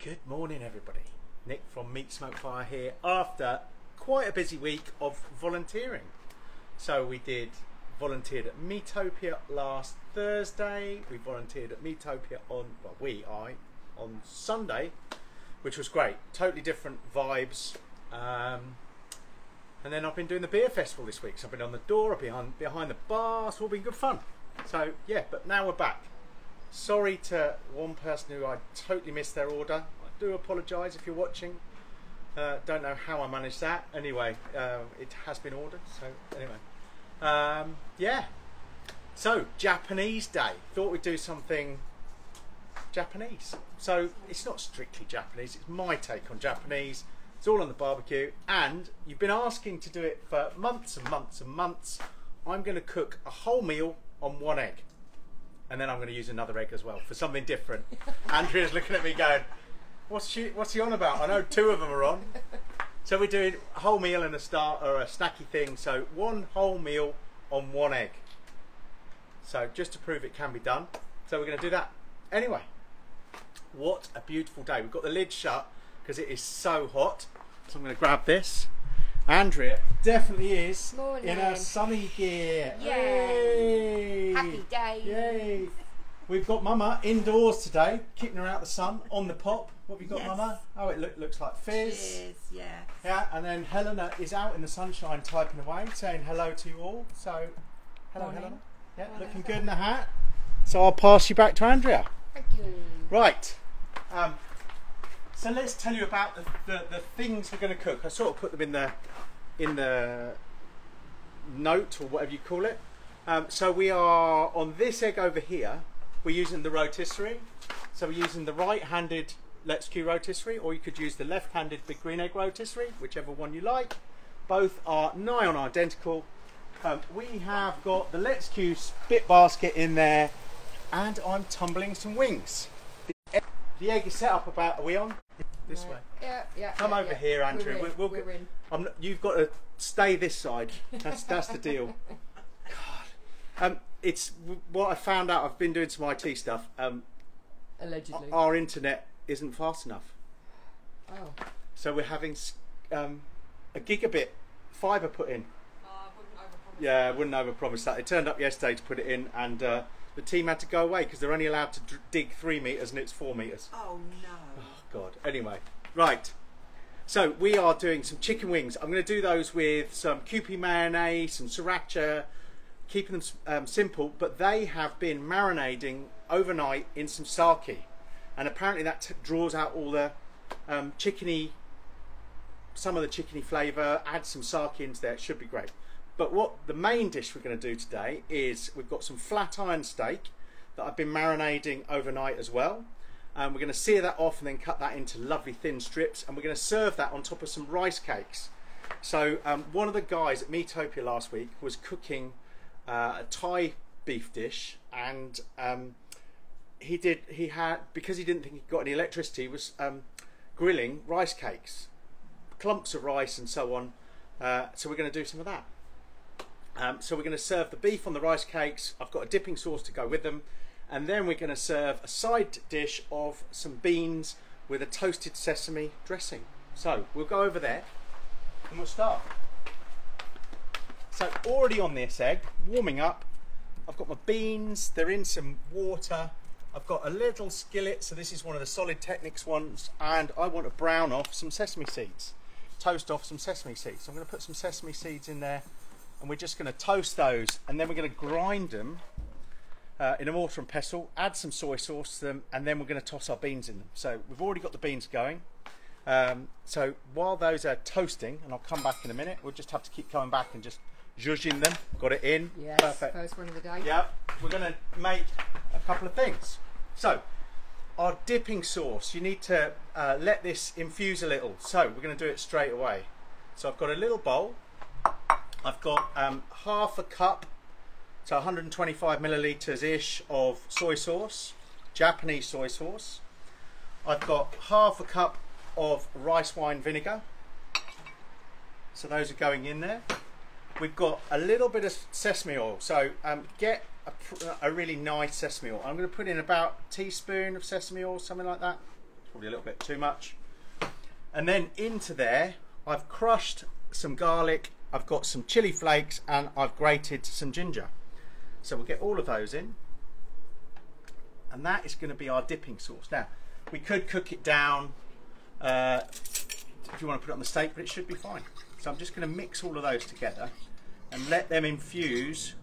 Good morning, everybody. Nick from Meat Smoke Fire here after quite a busy week of volunteering. So we volunteered at Meatopia last Thursday. We volunteered at Meatopia on Sunday, which was great. Totally different vibes. And then I've been doing the beer festival this week. So I've been on the door, behind the bar. It's all been good fun. So yeah, but now we're back. Sorry to one person who I totally missed their order. I do apologise if you're watching. Don't know how I managed that. Anyway, it has been ordered. So anyway, yeah. So Japanese Day. Thought we'd do something Japanese. So it's not strictly Japanese. It's my take on Japanese. It's all on the barbecue, and you've been asking to do it for months and months and months. I'm going to cook a whole meal on one egg. And then I'm going to use another egg as well for something different. Andrea's looking at me going, what's he on about? I know two of them are on. So we're doing a whole meal and a snacky thing. So one whole meal on one egg. So just to prove it can be done. So we're going to do that. Anyway, what a beautiful day. We've got the lid shut because it is so hot. So I'm going to grab this. Andrea definitely is in her sunny gear. Yay! Happy day! Yay! We've got Mama indoors today, keeping her out the sun on the pop. What have you got, yes. Mama? Oh, it looks like fizz. Fizz, yeah. Yeah, and then Helena is out in the sunshine typing away, saying hello to you all. So, hello, morning. Helena. Yeah, morning. Looking good in the hat. So I'll pass you back to Andrea. Thank you. Right. So let's tell you about the things we're going to cook. I sort of put them in the note or whatever you call it. So we are on this egg over here. We're using the rotisserie. So we're using the right-handed Let's Q rotisserie, or you could use the left-handed Big Green Egg rotisserie, whichever one you like. Both are nigh on identical. We have got the Let's Q spit basket in there, and I'm tumbling some wings. The egg is set up about, are we on? This way. Yeah. Come over here, Andrew. We're in. You've got to stay this side. That's the deal. God, it's what I found out. I've been doing some IT stuff. Allegedly, our internet isn't fast enough. Oh. So we're having a gigabit fibre put in. Yeah, I wouldn't overpromise that. It turned up yesterday to put it in, and the team had to go away because they're only allowed to dig 3 meters, and it's 4 meters. Oh no. Oh God. Anyway, right. So we are doing some chicken wings. I'm going to do those with some Kewpie mayonnaise, some sriracha, keeping them simple. But they have been marinating overnight in some sake, and apparently that draws out all the chickeny, some of the chickeny flavour. Add some sake into there. It should be great. But what the main dish we're going to do today is we've got some flat iron steak that I've been marinating overnight as well. We're going to sear that off and then cut that into lovely thin strips, and we're going to serve that on top of some rice cakes. So one of the guys at Meatopia last week was cooking a Thai beef dish, and because he didn't think he got any electricity, he was grilling rice cakes, clumps of rice and so on. So we're going to do some of that. So we're going to serve the beef on the rice cakes. I've got a dipping sauce to go with them. And then we're going to serve a side dish of some beans with a toasted sesame dressing. So we'll go over there and we'll start. So already on this egg, warming up, I've got my beans, they're in some water. I've got a little skillet, so this is one of the Solid Technics ones, and I want to brown off some sesame seeds. Toast off some sesame seeds. So I'm going to put some sesame seeds in there, and we're just going to toast those, and then we're going to grind them in a mortar and pestle, add some soy sauce to them, and then we're going to toss our beans in them. So we've already got the beans going. So while those are toasting, and I'll come back in a minute, we'll just have to keep coming back and just zhuzhing them. Got it in. Yes, perfect. First one of the day. Yeah, we're going to make a couple of things. So our dipping sauce, you need to let this infuse a little. So we're going to do it straight away. So I've got a little bowl. I've got half a cup, so 125 millilitres ish of soy sauce, Japanese soy sauce. I've got half a cup of rice wine vinegar. So those are going in there. We've got a little bit of sesame oil. So get a really nice sesame oil. I'm going to put in about a teaspoon of sesame oil, something like that. probably a little bit too much. And then into there, I've crushed some garlic, I've got some chili flakes, and I've grated some ginger. So we'll get all of those in. And that is going to be our dipping sauce. Now, we could cook it down if you want to put it on the steak, but it should be fine. So I'm just going to mix all of those together and let them infuse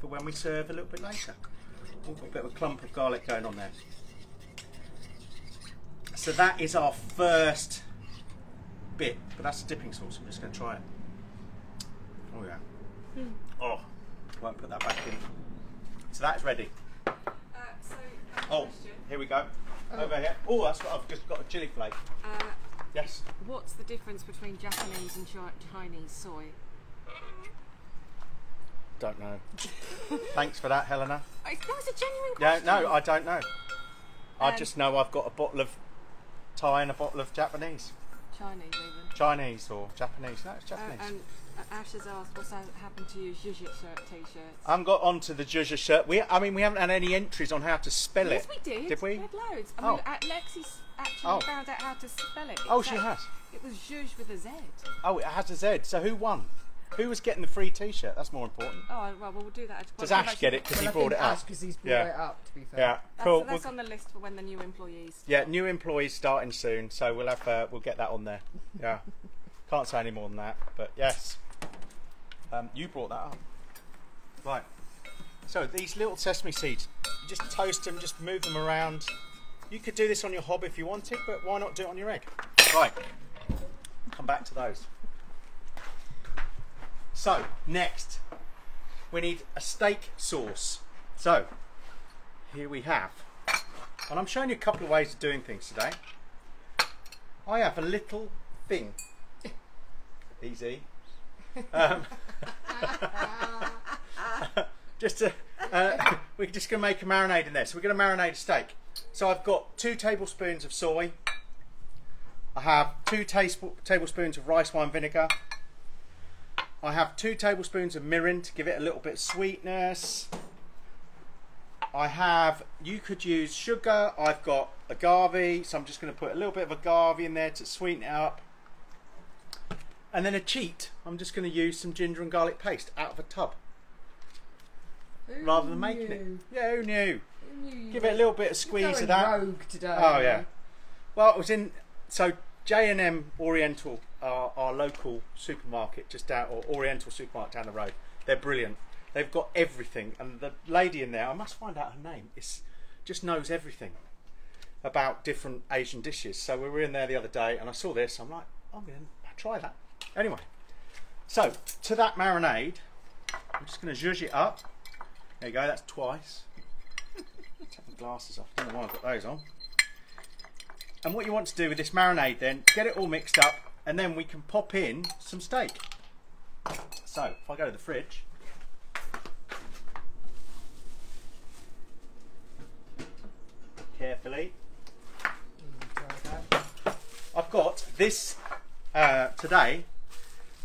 for when we serve a little bit later. We've got a bit of a clump of garlic going on there. So that is our first bit, but that's the dipping sauce. I'm just going to try it. Oh yeah. Oh, won't put that back in. So that's ready. Oh, here we go. Over here. Oh, that's what I've just got a chili flake. Yes. What's the difference between Japanese and Chinese soy? Don't know. Thanks for that, Helena. That was a genuine Yeah, question. no, I don't know. I just know I've got a bottle of Thai and a bottle of Japanese. Chinese even. Chinese or Japanese. No, it's Japanese. And Ash has asked what's happened to your Zhuzh shirt t-shirts. I haven't got onto the Zhuzh shirt. We haven't had any entries on how to spell Yes, it. we did. Did we? We had loads. Oh. Lexi's actually found out how to spell it. Oh, she has. It was Zhuzh with a Z. Oh, it has a Z. So who won? Who was getting the free T-shirt? That's more important. Oh, well, we'll do that. Does Ash get it because he brought it up? Because he's brought it up, to be fair. Yeah, cool. That's on the list for when the new employees start. Yeah, new employees starting soon, so we'll have we'll get that on there. Yeah, can't say any more than that, but yes, you brought that up. Right. So these little sesame seeds, you just toast them, just move them around. You could do this on your hob if you wanted, but why not do it on your egg? Right. Come back to those. So next, we need a steak sauce. So here we have, and I'm showing you a couple of ways of doing things today. I have a little thing, easy, just to, we're just going to make a marinade in there. So we're going to marinate a steak. So I've got 2 tablespoons of soy. I have 2 tablespoons of rice wine vinegar. I have 2 tablespoons of mirin to give it a little bit of sweetness. I have, you could use sugar. I've got agave, so I'm just going to put a little bit of agave in there to sweeten it up. And then a cheat, I'm just going to use some ginger and garlic paste out of a tub. Rather than making it. Yeah, who knew? Give it a little bit of squeeze of that. Rogue today. Oh yeah. Well, it was in, so J&M Oriental, our local supermarket just down, or Oriental supermarket down the road. They're brilliant. They've got everything, and the lady in there, I must find out her name, just knows everything about different Asian dishes. So we were in there the other day and I saw this, I'm like, I'm going to try that. Anyway, so to that marinade, I'm just going to zhuzh it up. There you go, that's twice. Take my glasses off, I don't know why I've got those on. And what you want to do with this marinade then, get it all mixed up, and then we can pop in some steak. So, if I go to the fridge, carefully, I've got this today.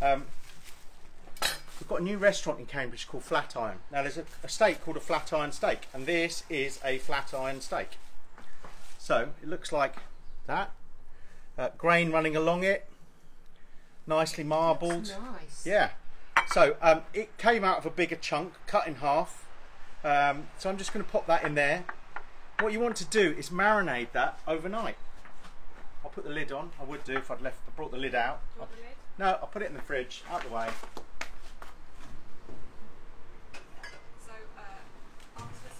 We've got a new restaurant in Cambridge called Flatiron. Now there's a steak called a Flatiron steak, and this is a Flatiron steak. So it looks like that. Grain running along it, nicely marbled. That's nice. Yeah. So it came out of a bigger chunk, cut in half. So I'm just going to pop that in there. What you want to do is marinate that overnight. I'll put the lid on. I would do if I brought the lid out. Do you want the lid? No, I'll put it in the fridge, out the way. So,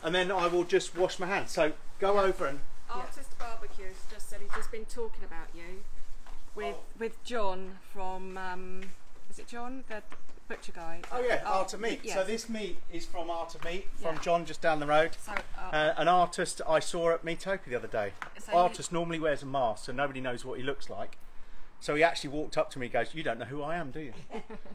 And then I will just wash my hands. So go over and... Artist Barbecues just said he's just been talking about you with John from is it John, the butcher guy? Oh yeah, Art of Meat. Yes. So this meat is from Art of Meat, from Yeah. John just down the road. So, An artist I saw at Meatopia the other day. So Artist normally wears a mask, so nobody knows what he looks like. So he actually walked up to me and goes, "You don't know who I am, do you?"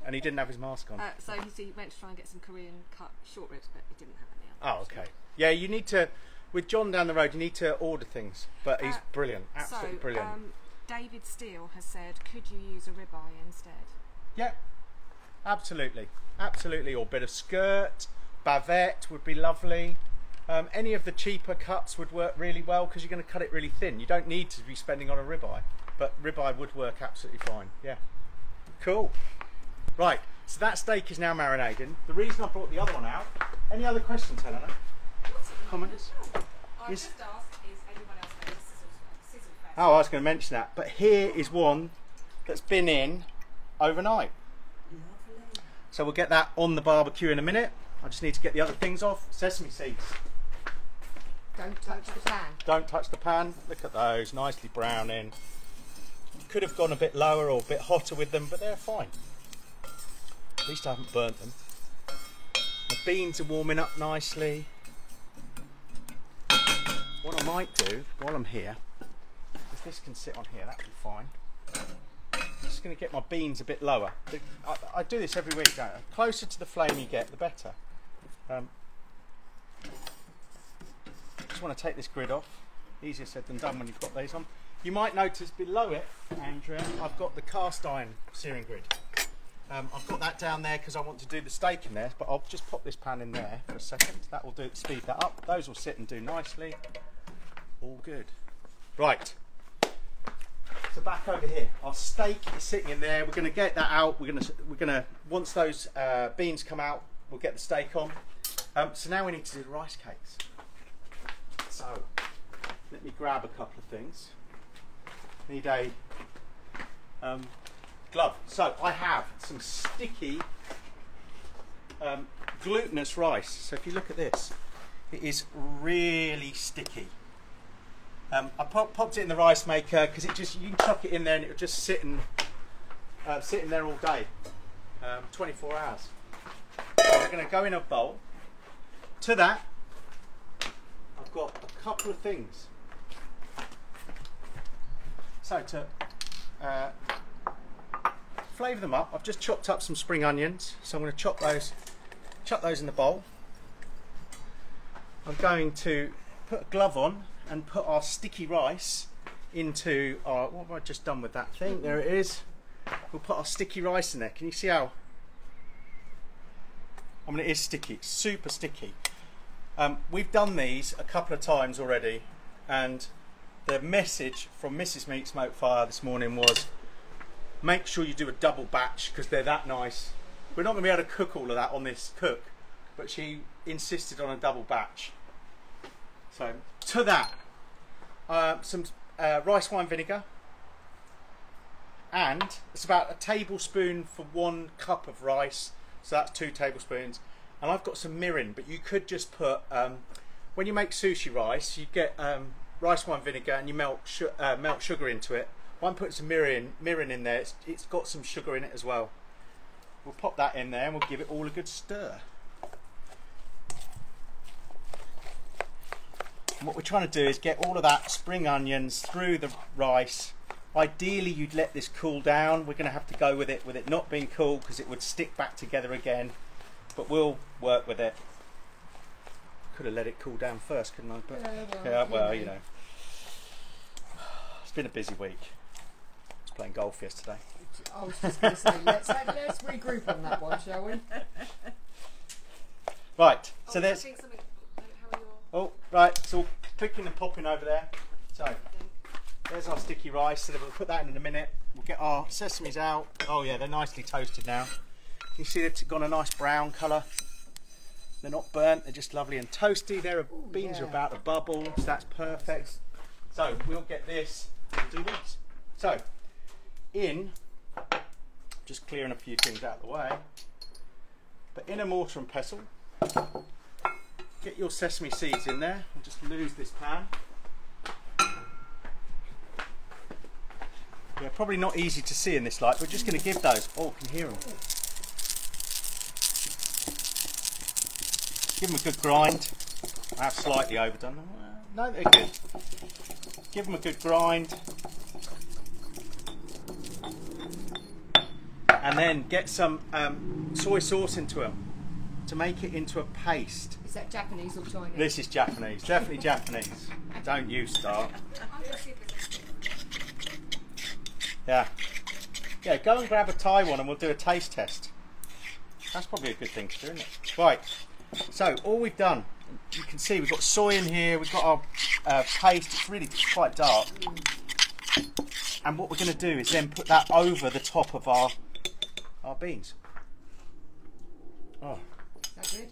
And he didn't have his mask on. so he went to try and get some Korean cut short ribs, but he didn't have any. Oh, okay. Yeah, you need to, with John down the road, you need to order things. But he's brilliant, absolutely brilliant. David Steele has said, could you use a ribeye instead? Yeah, absolutely, absolutely. Or a bit of skirt, bavette would be lovely. Any of the cheaper cuts would work really well because you're going to cut it really thin. You don't need to be spending on a ribeye, but ribeye would work absolutely fine. Yeah, cool. Right, so that steak is now marinating. The reason I brought the other one out. Any other questions, Helena? Comments? I just asked, is anyone else made a sizzle fest? Oh, I was going to mention that, but here is one that's been in overnight. So we'll get that on the barbecue in a minute. I just need to get the other things off. Sesame seeds. Don't touch the pan. Don't touch the pan. Look at those, nicely browning. Could have gone a bit lower or a bit hotter with them, but they're fine. At least I haven't burnt them. The beans are warming up nicely. What I might do while I'm here, if this can sit on here, that'd be fine. I'm just going to get my beans a bit lower. I do this every week, don't I? The closer to the flame you get, the better. Just want to take this grid off. Easier said than done when you've got these on. You might notice below it, Andrea, I've got the cast iron searing grid. I've got that down there because I want to do the steak in there, but I'll just pop this pan in there for a second. That will do, speed that up. Those will sit and do nicely. All good. Right. So back over here, our steak is sitting in there. We're going to get that out. We're going to once those beans come out, we'll get the steak on. So now we need to do the rice cakes. So let me grab a couple of things. Need a glove. So I have some sticky glutinous rice. So if you look at this, it is really sticky. I popped it in the rice maker because it just, you can chuck it in there and it'll just sit in there all day, 24 hours. So we're going to go in a bowl. To that, I've got a couple of things. So to flavour them up, I've just chopped up some spring onions. So I'm going to chuck those in the bowl. I'm going to put a glove on and put our sticky rice into our, what have I just done with that thing? There it is. We'll put our sticky rice in there. Can you see how? I mean, it is sticky, it's super sticky. We've done these a couple of times already, and the message from Mrs. Meat Smoke Fire this morning was make sure you do a double batch because they're that nice. We're not going to be able to cook all of that on this cook, but she insisted on a double batch. So to that, some rice wine vinegar, and it's about a tablespoon for 1 cup of rice, so that's 2 tablespoons. And I've got some mirin, but you could just put, when you make sushi rice, you get rice wine vinegar and you melt sugar into it. I'm putting some mirin in there. It's got some sugar in it as well. We'll pop that in there and we'll give it all a good stir. And what we're trying to do is get all of that spring onions through the rice. Ideally, you'd let this cool down. We're going to have to go with it not being cool because it would stick back together again. But we'll work with it. Could have let it cool down first, couldn't I? But, yeah, well, you know. It's been a busy week. I was playing golf yesterday. I was just going to say, let's regroup on that one, shall we? Right, so there's... How are you all? Oh, right, it's all clicking and popping over there. So, there's our sticky rice. So we'll put that in a minute. We'll get our sesames out. Oh yeah, they're nicely toasted now. You see it's gone a nice brown colour. They're not burnt, they're just lovely and toasty. Their beans are about to bubble, so that's perfect. So we'll get this and do this. So, just clearing a few things out of the way, but in a mortar and pestle, get your sesame seeds in there. We'll just lose this pan. They're probably not easy to see in this light, but we're just going to give those. Oh, I can hear them. Give them a good grind. I have slightly overdone them. No, they're good. Give them a good grind. And then get some soy sauce into them to make it into a paste. Is that Japanese or Chinese? This is Japanese. Definitely Japanese. Don't you start. Yeah. Yeah, go and grab a Thai one and we'll do a taste test. That's probably a good thing to do, isn't it? Right. So all we've done, you can see we've got soy in here. We've got our paste. It's really quite dark. And what we're going to do is then put that over the top of our beans. Oh, That good?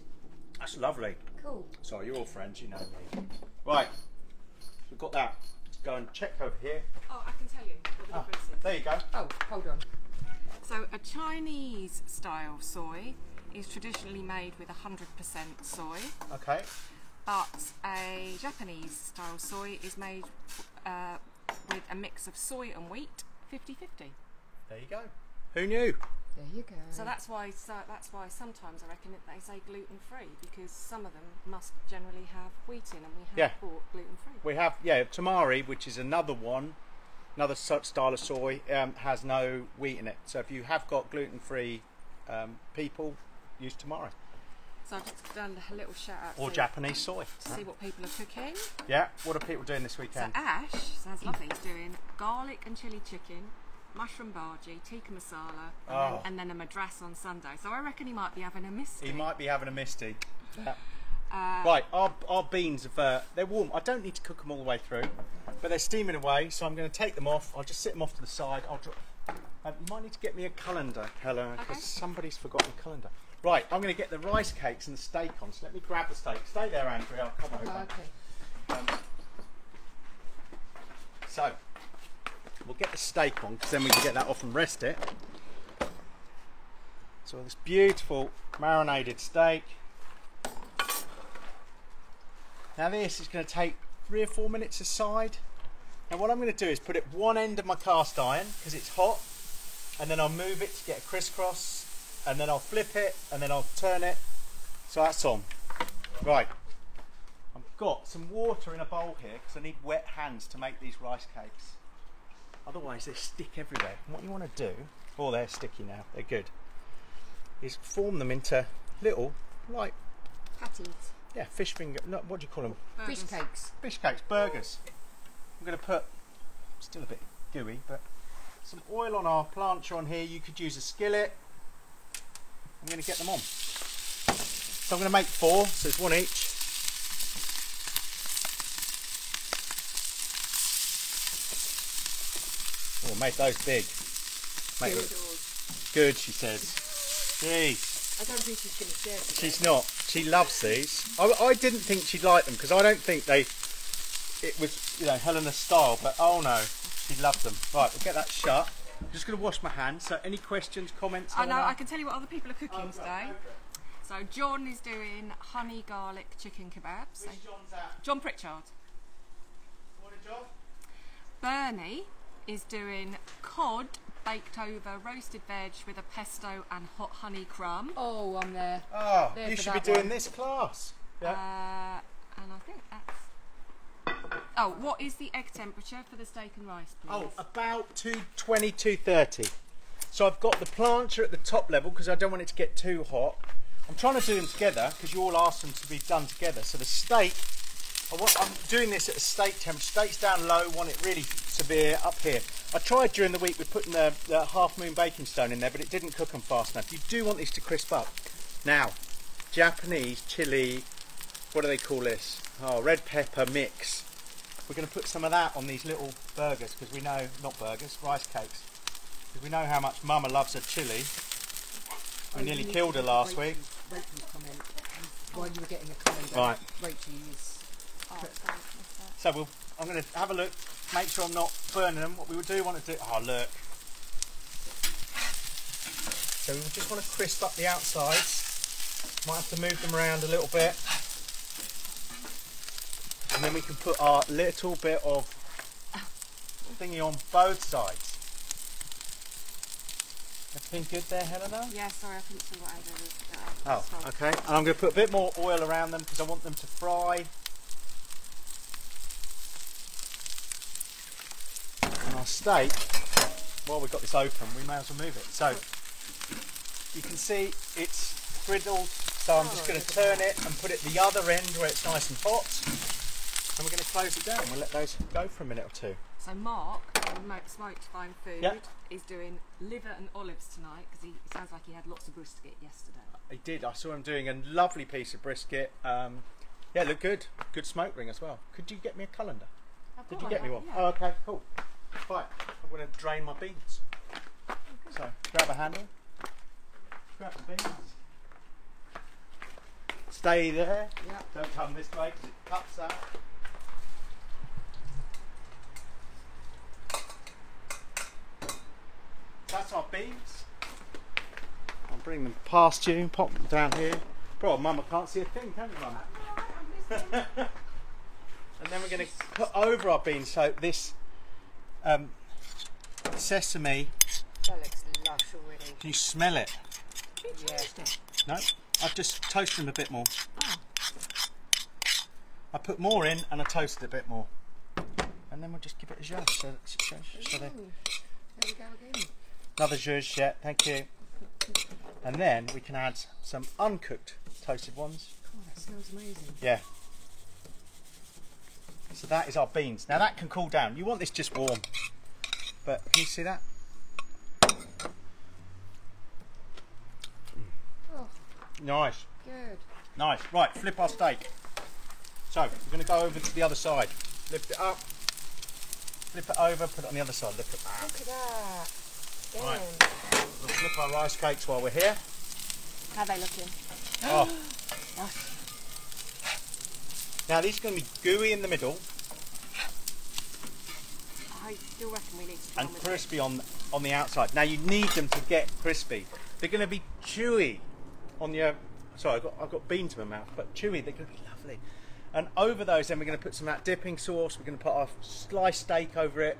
that's lovely. Cool. Sorry, you're all friends, you know me. Right, we've got that. Let's go and check over here. Oh, I can tell you what the difference is. There you go. Oh, hold on. So a Chinese style soy is traditionally made with 100% soy, Okay. but a Japanese style soy is made with a mix of soy and wheat, 50-50. There you go. Who knew? There you go. So that's why sometimes I reckon that they say gluten free, because some of them must generally have wheat in, and we have Yeah. bought gluten free. We have, yeah, tamari, which is another one, another style of soy, has no wheat in it. So if you have got gluten-free people, use tamari. So I've just done a little shout out Or to Japanese soy. see what people are cooking. Yeah, what are people doing this So weekend? Ash, sounds lovely, he's doing garlic and chili chicken, mushroom bhaji, tikka masala, Oh. and then a madras on Sunday. So I reckon he might be having a misty. He might be having a misty. Yeah. Uh, Right, our beans, they're warm. I don't need to cook them all the way through, but they're steaming away, so I'm going to take them off. I'll just sit them off to the side. You might need to get me a colander, Helen, because Okay. somebody's forgotten a colander. Right, I'm going to get the rice cakes and the steak on, so let me grab the steak. Stay there, Andrew, I'll come over. Okay. So, we'll get the steak on, because then we can get that off and rest it. So this beautiful marinated steak. Now this is going to take 3 or 4 minutes aside. Now what I'm going to do is put it one end of my cast iron, because it's hot, and then I'll move it to get a crisscross, and then I'll flip it, and then I'll turn it. So that's on. Right. I've got some water in a bowl here, because I need wet hands to make these rice cakes. Otherwise they stick everywhere. And what you want to do, oh they're sticky now, they're good, is form them into little, like, Patties. yeah, fish finger, no, what do you call them? Fish cakes. Fish cakes, burgers. I'm going to put, still a bit gooey, but some oil on our plancha on here. You could use a skillet. I'm going to get them on. So I'm going to make 4, so it's 1 each. Oh, made those big. Made good, she says. Jeez. I don't think she's going to share today. She's not. She loves these. I didn't think she'd like them, because I don't think it was, you know, Helena's style, but oh no, she loved them. Right, we'll get that shut. I'm just going to wash my hands, so any questions, comments? I know, Helena? I can tell you what other people are cooking today. So John is doing honey garlic chicken kebabs. Which John's that? John Pritchard. Morning, John. Bernie is doing cod baked over roasted veg with a pesto and hot honey crumb. Oh, I'm there. Oh, There you for should be that doing one. this class. Yeah. And I think that's... Oh, what is the egg temperature for the steak and rice, please? Oh, about 220, 230. So I've got the plancha at the top level, because I don't want it to get too hot. I'm trying to do them together, because you all asked them to be done together. So the steak, I'm doing this at a steak temperature. Steak's down low, want it really severe up here. I tried during the week with putting the half moon baking stone in there, but it didn't cook them fast enough. You do want these to crisp up. Now, Japanese chili, what do they call this? Oh, red pepper mix. We're going to put some of that on these little burgers, because we know, not burgers, rice cakes. Because we know how much Mama loves her chili. We nearly killed her last week. Rachel's comment while you were getting a calendar. Right. Rachel is. Oh, sorry, what's that? So I'm going to have a look, make sure I'm not burning them. What we do want to do, oh look. So we just want to crisp up the outsides. Might have to move them around a little bit. And then we can put our little bit of thingy on both sides. Everything good there, Helena? Yeah, sorry, I couldn't see what Ada was. Oh, sorry. okay. And I'm going to put a bit more oil around them, because I want them to fry. And our steak, while we've got this open, we may as well move it. So you can see it's griddled, so I'm just going to turn it and put it the other end where it's nice and hot. And we're going to close it down. We'll let those go for a minute or two. So Mark, from Smoked Fine Food, Yeah. is doing liver and olives tonight, because he sounds like he had lots of brisket yesterday. He did. I saw him doing a lovely piece of brisket. Yeah, look good. Good smoke ring as well. Could you get me a colander? I've Did got you get me one? Yeah. Oh, okay, cool. Right, I'm going to drain my beans. So, grab a handle. Grab the beans. Stay there. Yeah. Don't come this way because it cuts out. That's our beans. I'll bring them past you, pop them down here. Poor Mum, I can't see a thing, can you, Mum? And then we're going to put over our beans so this sesame, That looks lush already. can you smell it? Yeah. No? I've just toasted them a bit more. I put more in and I toasted a bit more. And then we'll just give it a zhuzh. So There we go again. another zhuzh, yeah, thank you. And then we can add some uncooked toasted ones. Oh, that smells amazing. Yeah. So that is our beans. Now that can cool down. You want this just warm. But can you see that? Oh, Nice. good. Nice. Right, flip our steak. So we're going to go over to the other side. Lift it up. Flip it over, put it on the other side. Look at that. Look at that. Damn. Right. We'll flip our rice cakes while we're here. How are they looking? Oh. Now these are going to be gooey in the middle I still reckon we need to and crispy on the outside. Now you need them to get crispy. They're going to be chewy on the. Sorry, I've got beans in my mouth, but chewy. They're going to be lovely. And over those, then we're going to put some of that dipping sauce. We're going to put our sliced steak over it,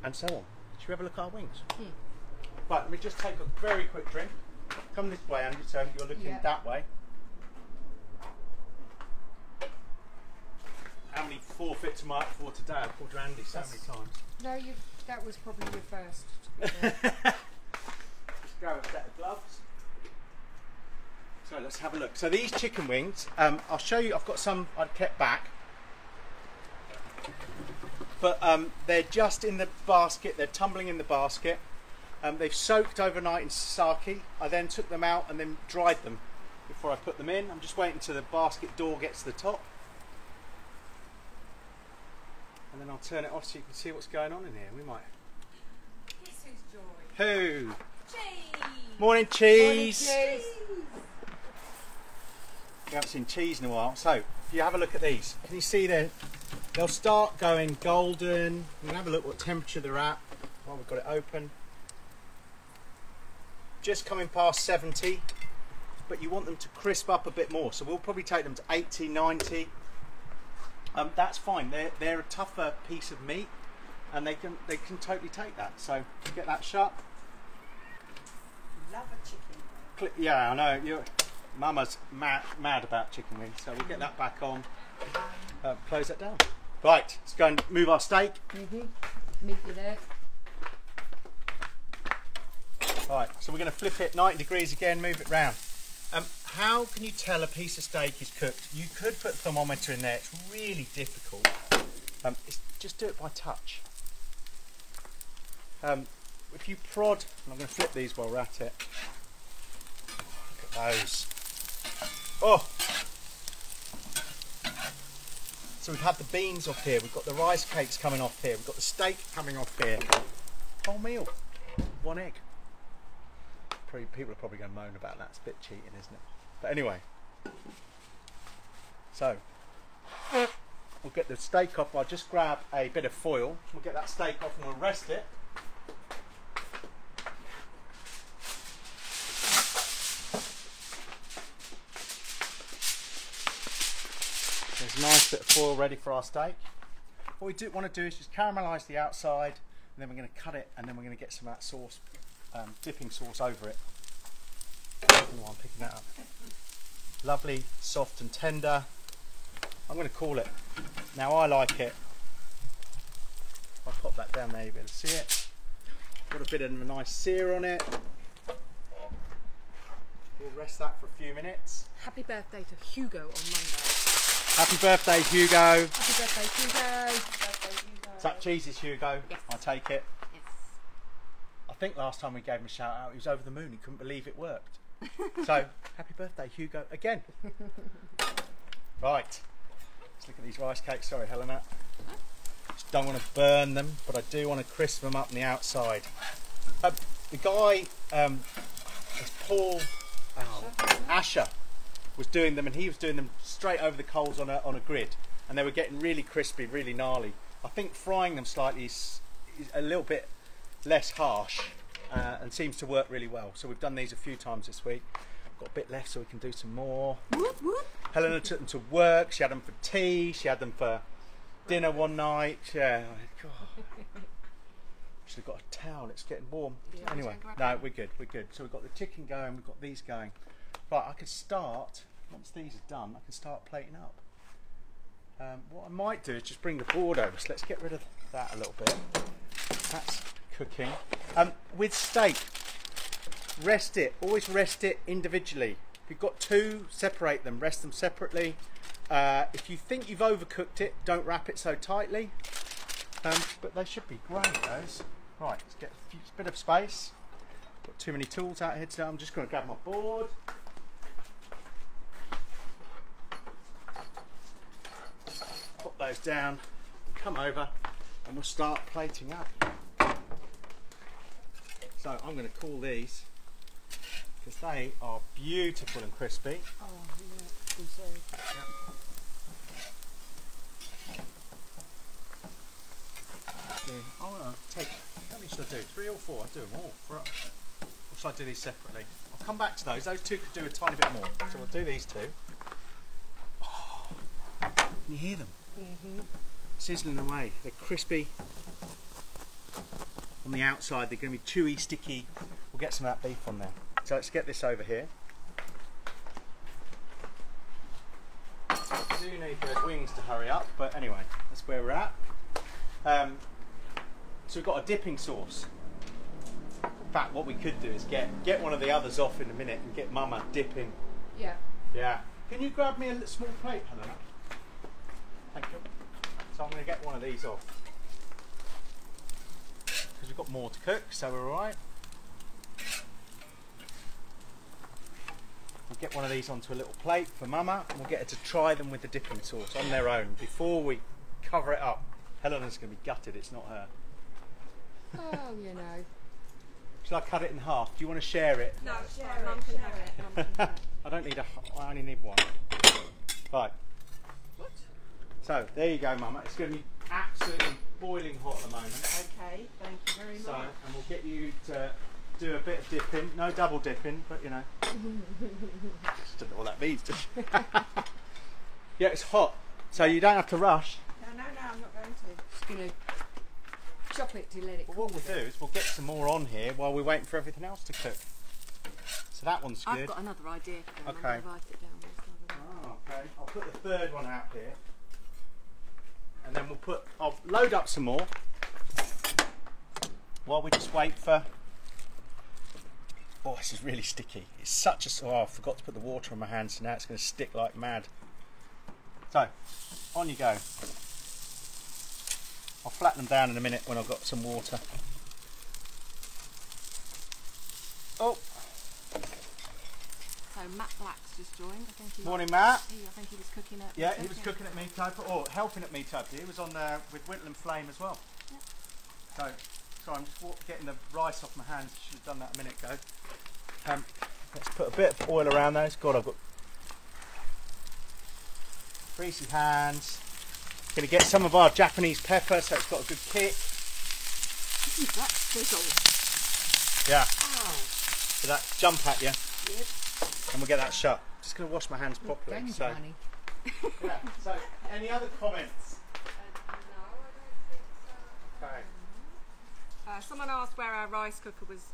and so on. Should we have a look at our wings? Right, let me just take a very quick drink. Come this way, Andy, so you're looking Yeah. that way. How many forfeits am I up for today? I've called Andy so many times. No, that was probably your first. Just grab a set of gloves. So let's have a look. So these chicken wings, I'll show you. I've got some I'd kept back, but they're just in the basket. They're tumbling in the basket. They've soaked overnight in sake. I then took them out and then dried them before I put them in. I'm just waiting till the basket door gets to the top, and then I'll turn it off so you can see what's going on in here. We might. This is Joy. Who? Cheese! Morning, cheese. Morning, cheese. We haven't seen cheese in a while. So, if you have a look at these, can you see they'll start going golden. You can have a look what temperature they're at while we've got it open. Just coming past 70, but you want them to crisp up a bit more. So we'll probably take them to 80, 90. That's fine. They're a tougher piece of meat, and they can totally take that. So get that shut. Love a chicken. Yeah, I know. Mama's mad about chicken wings, so we'll get that back on. Close that down. Right, let's go and move our steak. Meet you there. Right, so we're going to flip it 90 degrees again, move it round. How can you tell a piece of steak is cooked? You could put a thermometer in there, it's really difficult. Just do it by touch. If you prod, I'm going to flip these while we're at it. Look at those. Oh! So we've had the beans off here, we've got the rice cakes coming off here, we've got the steak coming off here. Whole meal, one egg. People are probably going to moan about that. It's a bit cheating, isn't it? But anyway, so we'll get the steak off. I'll just grab a bit of foil. We'll get that steak off and we'll rest it. There's a nice bit of foil ready for our steak. What we do want to do is just caramelise the outside, and then we're going to cut it, and then we're going to get some of that sauce. Dipping sauce over it. Oh, I'm picking that up. Lovely, soft and tender. I'm going to call it. Now I like it. I'll pop that down there, you'll be able to see it. Got a bit of a nice sear on it. We'll rest that for a few minutes. Happy birthday to Hugo on Monday. Happy birthday, Hugo. Happy birthday, Hugo. Is that cheese's Hugo? Yes. I'll take it. Yes. I think last time we gave him a shout out, he was over the moon. He couldn't believe it worked. So, happy birthday, Hugo, again. Right, Let's look at these rice cakes. Sorry, Helena. Just don't want to burn them, but I do want to crisp them up on the outside. The guy, it's Paul Asher, was doing them, and he was doing them straight over the coals on a grid, and they were getting really crispy, really gnarly. I think frying them slightly is a little bit less harsh and seems to work really well. So we've done these a few times this week. Got a bit left so we can do some more. Whoop, whoop. Helena took them to work. She had them for tea. She had them for dinner one night. Yeah. God. Should have got a towel. It's getting warm. Yeah, Anyway, no, we're good. We're good. So we've got the chicken going. We've got these going. Right, I could start once these are done. I can start plating up. What I might do is just bring the board over. So let's get rid of that a little bit. That's cooking. With steak, rest it. Always rest it individually. If you've got two, separate them. Rest them separately. If you think you've overcooked it, don't wrap it so tightly. But they should be great, those. Right, let's get a bit of space. Got too many tools out here today. I'm just going to grab my board. Put those down, come over, and we'll start plating up. So I'm going to call these, because they are beautiful and crispy. Oh, yeah, I'm sorry. I want to take, how many should I do? 3 or 4? I'll do them all. Or should I do these separately? I'll come back to those. Those two could do a tiny bit more. So we'll do these two. Oh, can you hear them? Mm-hmm. Sizzling away. They're crispy on the outside. They're going to be chewy, sticky. We'll get some of that beef on there. So let's get this over here. I do need those wings to hurry up, but anyway, that's where we're at. So we've got a dipping sauce. In fact, what we could do is get one of the others off in a minute and get Mama dipping. Yeah. Yeah. Can you grab me a small plate, Helena? Thank you. So I'm going to get one of these off. Because we've got more to cook, so we're alright. We'll get one of these onto a little plate for Mama, and we'll get her to try them with the dipping sauce on their own before we cover it up. Helena's going to be gutted, it's not her. Oh, you know. Shall I cut it in half? Do you want to share it? No, Share Mum it, can share have it. it. Mum can have it. I don't need I only need one. Right. What? So, there you go, Mama. It's going to be absolutely boiling hot at the moment. Okay, thank you very So, much. and we'll get you to do a bit of dipping. No double dipping, but you know. Just don't know what that means. Yeah, it's hot. So you don't have to rush. No, I'm not going to. Just going to chop it to let it But cool. what we'll do is we'll get some more on here while we're waiting for everything else to cook. So that one's good. I've got another idea for them. Okay. I'm going to write it down. Oh, okay. I'll put the third one out here. And then I'll load up some more while we just wait for. Oh, this is really sticky. It's such a. Oh, I forgot to put the water on my hands, so now it's going to stick like mad. So, on you go. I'll flatten them down in a minute when I've got some water. Oh, So Matt Black's just joined. I think he morning, Matt. I think he was cooking at. Yeah, he was cooking at Meatopia, or helping at Meatopia. He was on with Whittle and Flame as well. Yep. So, sorry, I'm just getting the rice off my hands. Should have done that a minute ago. Let's put a bit of oil around those. God, I've got greasy hands. Going to get some of our Japanese pepper, so it's got a good kick. That's sizzle. Yeah, Ow. so that jump at you, Yep. and we'll get that shut. Just going to wash my hands properly. Thank you, So, honey. yeah. So, any other comments? No, I don't think so. Okay. Someone asked where our rice cooker was.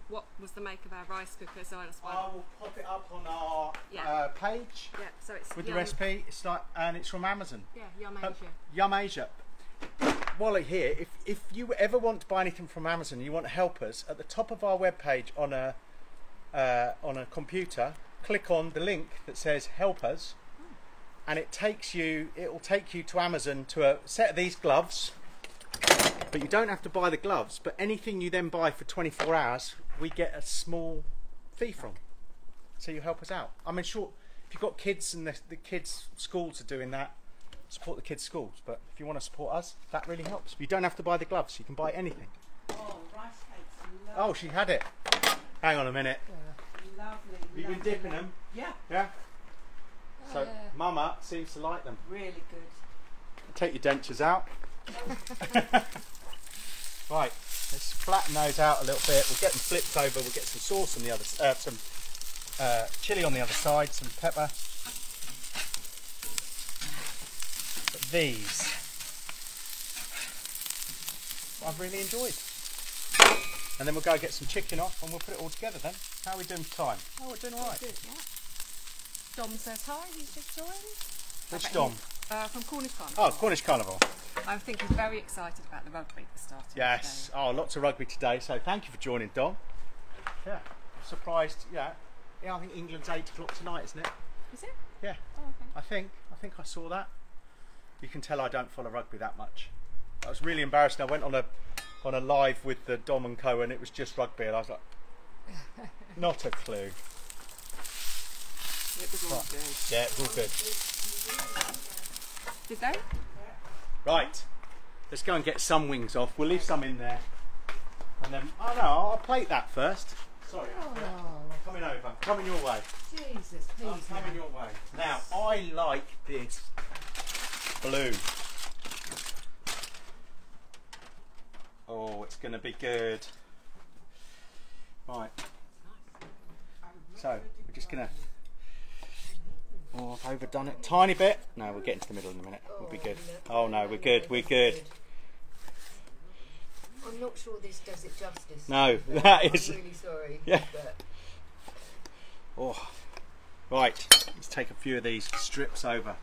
What was the make of our rice cooker? So I just I will pop it up on our Yeah. page yeah. So it's with the Yum- recipe. It's like, and it's from Amazon. Yeah, Yum Asia. Yum Asia. While you're here, if you ever want to buy anything from Amazon, you want to help us, at the top of our webpage on a computer, click on the link that says "Help Us," and it will take you to Amazon to a set of these gloves. But you don't have to buy the gloves. But anything you then buy for 24 hours, we get a small fee from. So you help us out. I mean, sure, if you've got kids and the kids' schools are doing that, support the kids' schools. But if you want to support us, that really helps. You don't have to buy the gloves. You can buy anything. Oh, rice cakes. Oh, she had it. Hang on a minute. Lovely. You've been dipping them? Yeah. Yeah? So, Mama seems to like them. Really good. Take your dentures out. Right, let's flatten those out a little bit. We'll get them flipped over. We'll get some sauce on the other, some chilli on the other side, some pepper. But these, I've really enjoyed. And then we'll go get some chicken off, and we'll put it all together. Then, how are we doing for time? Oh, we're doing all right. Good, yeah. Dom says hi. He's just joined. Which Dom? From Cornish Carnival. Oh, Cornish Carnival. I think he's very excited about the rugby that started. Yes. today. Oh, lots of rugby today. So thank you for joining, Dom. Yeah. Surprised. Yeah. Yeah. I think England's 8 o'clock tonight, isn't it? Is it? Yeah. Oh, okay. I think I saw that. You can tell I don't follow rugby that much. I was really embarrassed. I went on a live with the Dom and Co, and it was just rugby, and I was like, not a clue. It was all good. Yeah, it was all good. Did they? Right. Let's go and get some wings off. We'll leave some in there, and then I'll plate that first. Sorry. Oh, Coming over. Coming your way. Jesus, please. I'm coming your way. Now, I like this blue. Oh, it's going to be good. Right. So, we're just going to... Oh, I've overdone it. Tiny bit. No, we'll get into the middle in a minute. We'll be good. Oh no, we're good. We're good. I'm not sure this does it justice. No, that is... I'm really sorry. Yeah. But Oh. Right. Let's take a few of these strips over.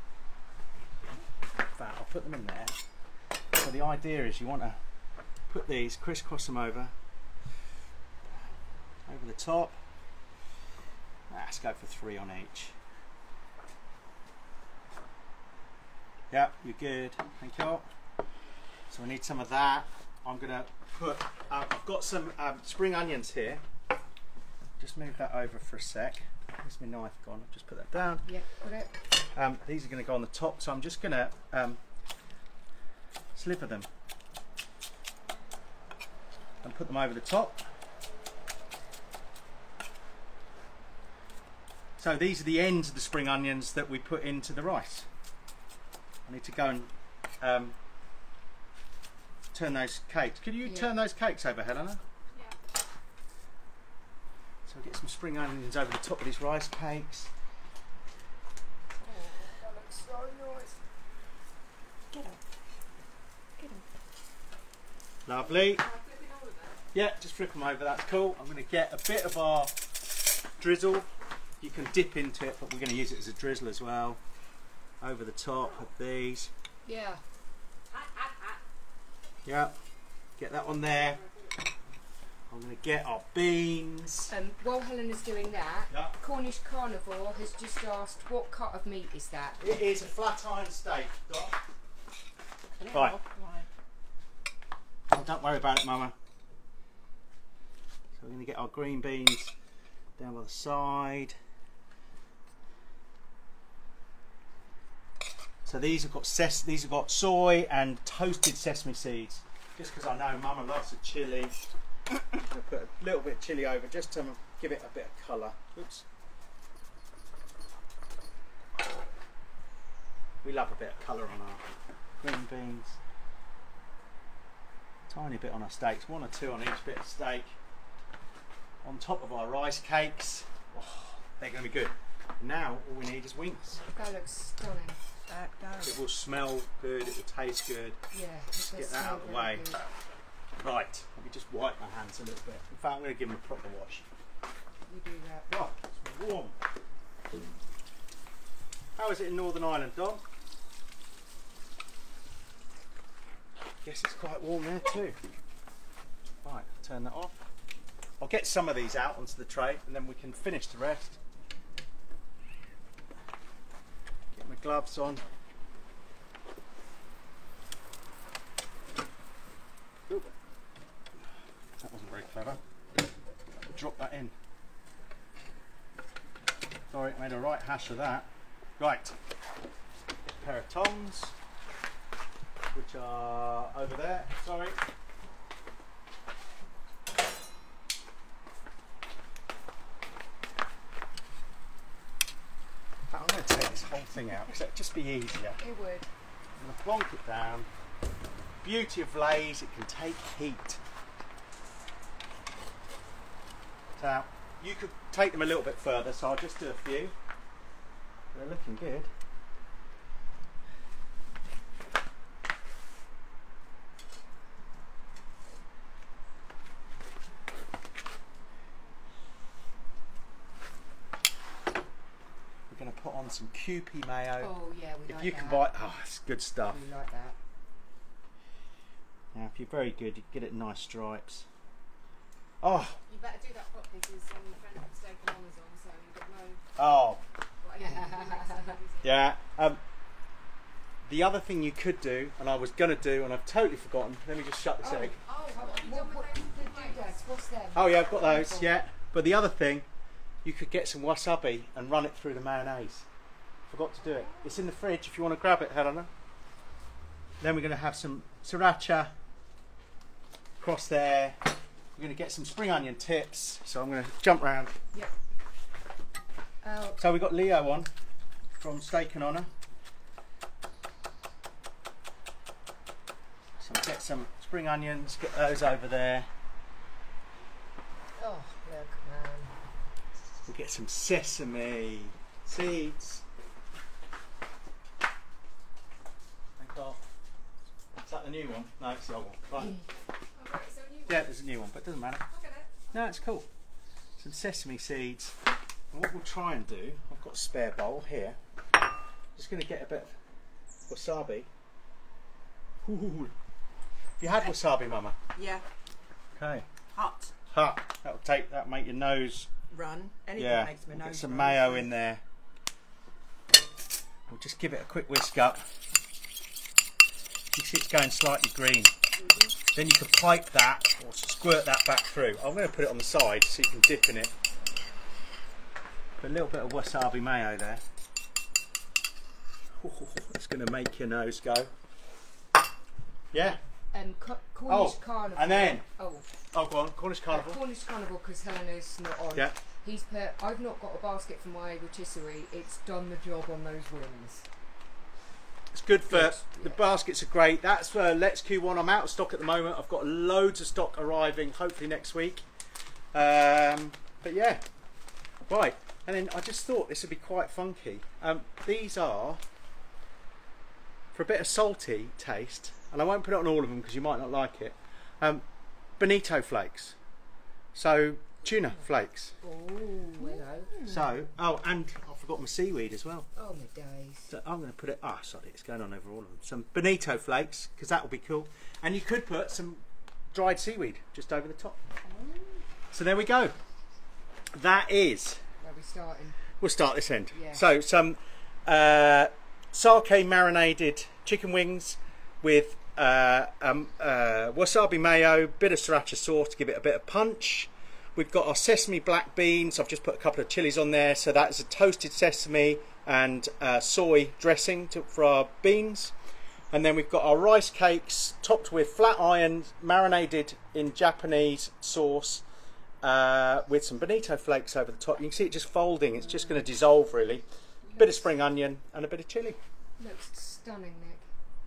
In fact, I'll put them in there. So the idea is you want to put these, crisscross them over the top. Let's go for 3 on each. Yeah, you're good. Thank you. So we need some of that. I'm going to put, I've got some spring onions here. Just move that over for a sec. Where's my knife gone? I've just put that down. Yeah, got it. These are going to go on the top, so I'm just going to sliver them and put them over the top. So these are the ends of the spring onions that we put into the rice. I need to go and turn those cakes. Could you turn those cakes over, Helena? Yeah. So we'll get some spring onions over the top of these rice cakes. Oh, that looks so nice. Get on. Get on. Lovely. Yeah, just flip them over, that's cool. I'm going to get a bit of our drizzle. You can dip into it, but we're going to use it as a drizzle as well. Over the top of these. Yeah. Yeah, get that on there. I'm going to get our beans. While Helena's doing that, Yeah. Cornish Carnivore has just asked what cut of meat is that? It is a flat iron steak, Dot. Right. Oh, don't worry about it, Mama. So we're going to get our green beans down by the side. So these have got soy and toasted sesame seeds. Just because I know Mama loves the chilli, I'm going to put a little bit of chilli over just to give it a bit of colour. Oops. We love a bit of colour on our green beans. Tiny bit on our steaks, 1 or 2 on each bit of steak. On top of our rice cakes. Oh, they're going to be good. Now all we need is wings. That looks stunning. It will smell good, it will taste good. Yeah. Just get that out of the way. Right, let me just wipe my hands a little bit. In fact, I'm going to give them a proper wash. You do that. Oh, it's warm. How is it in Northern Ireland, Dom? Guess it's quite warm there too. Right, turn that off. I'll get some of these out onto the tray and then we can finish the rest. Get my gloves on. Oop. That wasn't very clever. Drop that in. Sorry, made a right hash of that. Right, pair of tongs. which are over there. Sorry. I'm going to take this whole thing out because it'd just be easier. It would. I'm going to plonk it down. Beauty of Lay's, it can take heat. So you could take them a little bit further, so I'll just do a few. They're looking good. We're going to put on some Kewpie mayo. Oh yeah, we If like you that. can buy, oh, it's good stuff. We like that. Now, if you're very good, you get it in nice stripes. Oh, You better do that properly because your friend from Steak and Honour's on, so you've got no. oh, Right, yeah. The other thing you could do, and I was going to do, and I've totally forgotten. Let me just shut this egg. Oh, What the doodads? What's them? Oh yeah, I've got those. Yeah, but the other thing, you could get some wasabi and run it through the mayonnaise. Forgot to do it. It's in the fridge if you want to grab it, Helena. Then we're going to have some sriracha across there. We're going to get some spring onion tips. So I'm going to jump round. Yep. Oh, So we've got Leo on from Steak and Honour. So we'll get some spring onions, get those over there. oh, look, man. We'll get some sesame seeds. Thank God. Is that the new one? No, it's the old one. Right. Yeah, there's a new one, but it doesn't matter. No, it's cool. Some sesame seeds. And what we'll try and do, I've got a spare bowl here. Just going to get a bit of wasabi. Ooh. You had wasabi, Mama? Yeah. Okay. Hot. Hot. That'll make your nose. Run. Anything Yeah. makes my We'll nose get some run. mayo in there. We'll just give it a quick whisk up. You see it's going slightly green. Then you can pipe that or squirt that back through. I'm going to put it on the side so you can dip in it. Put a little bit of wasabi mayo there. Ooh, it's going to make your nose go. Yeah. Cornish Carnival. and then- Oh, Oh, go on. Cornish Carnival. Cornish Carnival because Helena's not on. Yeah. He's put. I've not got a basket for my rotisserie. It's done the job on those wings. It's good for Good, the yeah. baskets are great. That's for Let's Q1. I'm out of stock at the moment. I've got loads of stock arriving hopefully next week. But yeah, right. And then I just thought this would be quite funky. These are for a bit of salty taste, and I won't put it on all of them because you might not like it. Bonito flakes. So tuna flakes. Oh, hello. So and I forgot my seaweed as well. Oh my days. So I'm going to put it. Ah, sorry, it's going on over all of them. Some bonito flakes because that will be cool. And you could put some dried seaweed just over the top. So there we go. That is. Where are we starting? We'll start this end. Yeah. So some sake marinated chicken wings with wasabi mayo, bit of sriracha sauce to give it a bit of punch. We've got our sesame black beans. I've just put a couple of chilies on there. So that's a toasted sesame and soy dressing for our beans. And then we've got our rice cakes topped with flat iron, marinated in Japanese sauce with some bonito flakes over the top. You can see it just folding. It's just going to dissolve really. Bit of spring onion and a bit of chilli. Looks stunning,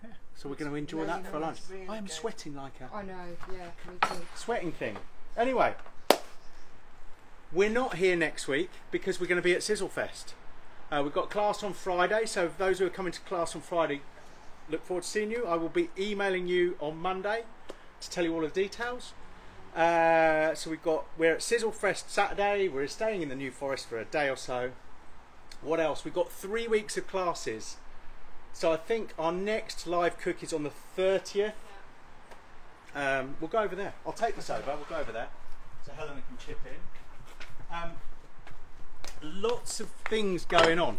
Nick. So we're going to enjoy Really that for lunch. nice, really I am good. sweating like a I know. Yeah, me too. sweating thing. Anyway, we're not here next week because we're going to be at Sizzlefest. We've got class on Friday, so those who are coming to class on Friday, look forward to seeing you. I will be emailing you on Monday to tell you all the details. So we're at Sizzlefest Saturday. We're staying in the New Forest for a day or so. What else? We've got 3 weeks of classes. So I think our next live cook is on the 30th. We'll go over there. I'll take this over. We'll go over there so Helena can chip in. Lots of things going on.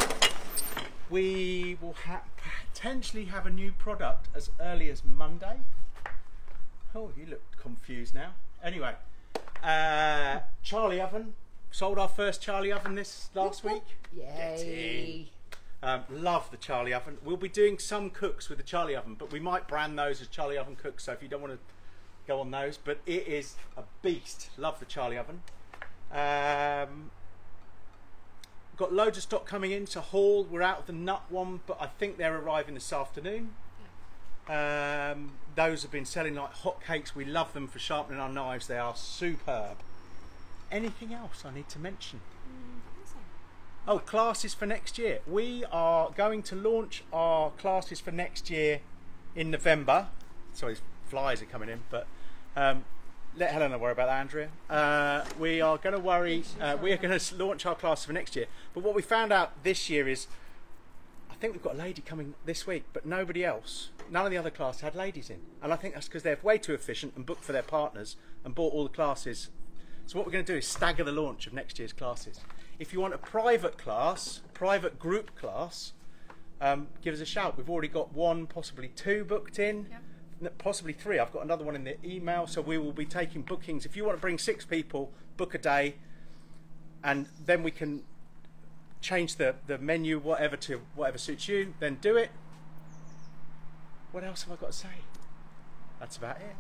We will potentially have a new product as early as Monday. Oh, you look confused now. Anyway, Charlie oven. Sold our first Charlie oven this last week. Yay. Love the Charlie Oven. We'll be doing some cooks with the Charlie Oven, but we might brand those as Charlie Oven cooks, so if you don't want to go on those, but it is a beast. Love the Charlie Oven. Got loads of stock coming in to haul. We're out of the nut one, but I think they're arriving this afternoon. Those have been selling like hotcakes. We love them for sharpening our knives. They are superb. Anything else I need to mention? Oh, classes for next year. We are going to launch our classes for next year in November. Sorry, flies are coming in, but let Helena worry about that, Andrea. We are going to launch our classes for next year. But what we found out this year is, I think we've got a lady coming this week, but nobody else. None of the other classes had ladies in. And I think that's because they're way too efficient and booked for their partners and bought all the classes. So what we're going to do is stagger the launch of next year's classes. If you want a private class, private group class, give us a shout. We've already got 1, possibly 2 booked in. Yep. Possibly 3. I've got another one in the email, so we will be taking bookings. If you want to bring 6 people, book a day, and then we can change the menu, whatever to whatever suits you, then do it. What else have I got to say? That's about it.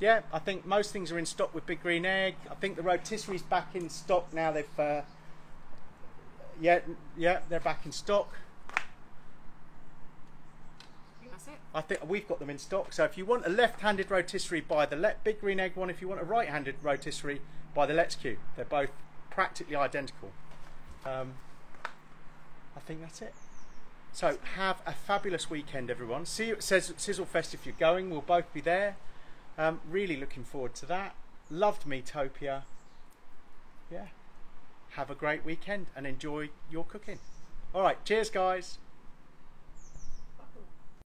Yeah, I think most things are in stock with Big Green Egg. I think the rotisserie's back in stock now. They've yeah, they're back in stock. I think we've got them in stock. So if you want a left-handed rotisserie, buy the Big Green Egg one. If you want a right-handed rotisserie, buy the Let's Q. They're both practically identical. I think that's it. So have a fabulous weekend, everyone. See you at Sizzle Fest if you're going. We'll both be there. Really looking forward to that. Loved Meatopia. Yeah. Have a great weekend and enjoy your cooking. All right. Cheers, guys.